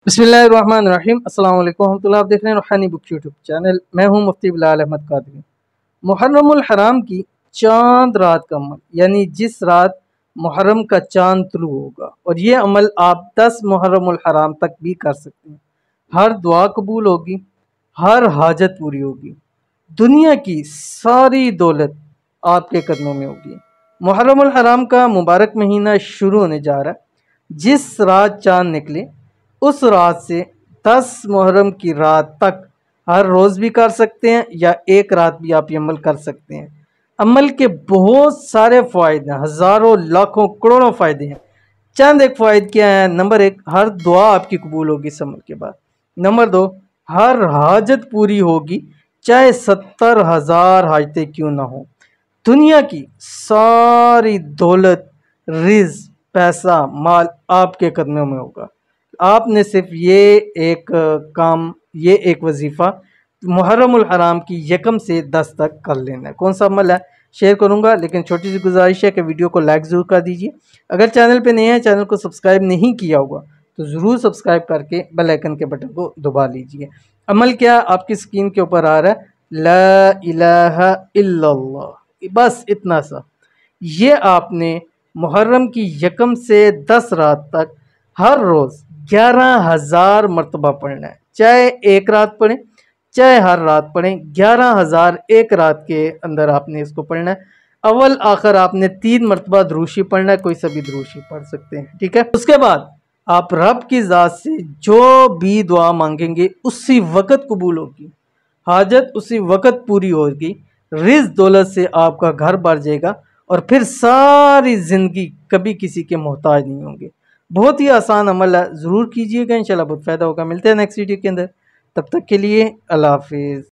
बिस्मिल्लाहिर्रहमानिर्रहीम अस्सलाम वालेकुम रहमतुल्लाह। आप देख रहे हैं रूहानी बुक यूट्यूब चैनल। मैं हूं मुफ्ती बिलाल अहमद कादरी। मुहर्रमुल हराम की चांद रात का अमल, यानी जिस रात मुहर्रम का चांद तुलू होगा, और ये अमल आप 10 मुहर्रमुल हराम तक भी कर सकते हैं। हर दुआ कबूल होगी, हर हाजत पूरी होगी, दुनिया की सारी दौलत आपके कदमों में होगी। मुहर्रमुल हराम का मुबारक महीना शुरू होने जा रहा है। जिस रात चांद निकले उस रात से 10 मुहर्रम की रात तक हर रोज़ भी कर सकते हैं, या एक रात भी आप ये अमल कर सकते हैं। अमल के बहुत सारे फ़ायदे हैं, हज़ारों लाखों करोड़ों फ़ायदे हैं। चंद एक फ़ायदे क्या है। नंबर 1, हर दुआ आपकी कबूल होगी इस अमल के बाद। नंबर 2, हर हाजत पूरी होगी, चाहे 70,000 हाजतें क्यों ना हो। दुनिया की सारी दौलत, रिज़्क़, पैसा, माल आपके कदमों में होगा। आपने सिर्फ ये एक काम, ये एक वजीफ़ा मुहर्रमुल हराम की यकम से 10 तक कर लेना है। कौन सा अमल है शेयर करूंगा, लेकिन छोटी सी गुजारिश है कि वीडियो को लाइक ज़रूर कर दीजिए। अगर चैनल पे नए हैं, चैनल को सब्सक्राइब नहीं किया होगा तो ज़रूर सब्सक्राइब करके बेल आइकन के बटन को दबा लीजिए। अमल क्या आपकी स्क्रीन के ऊपर आ रहा है, ला इलाहा इल्लल्लाह, बस इतना सा। ये आपने मुहर्रम की यकम से 10 रात तक हर रोज़ 11,000 मरतबा पढ़ना है। चाहे एक रात पढ़ें, चाहे हर रात पढ़ें, 11,000 एक रात के अंदर आपने इसको पढ़ना है। अव्वल आखिर आपने 3 मरतबा दुरूशी पढ़ना है, कोई सा भी दुरूशी पढ़ सकते हैं, ठीक है। उसके बाद आप रब की ज़ात से जो भी दुआ मांगेंगे उसी वक़्त कबूल होगी, हाजत उसी वक़्त पूरी होगी, रिज़्क़ दौलत से आपका घर भर जाएगा, और फिर सारी ज़िंदगी कभी किसी के मोहताज नहीं होंगे। बहुत ही आसान अमल है, ज़रूर कीजिएगा, इंशाल्लाह बहुत फ़ायदा होगा। मिलते हैं नेक्स्ट वीडियो के अंदर, तब तक के लिए अल्लाह हाफ़िज़।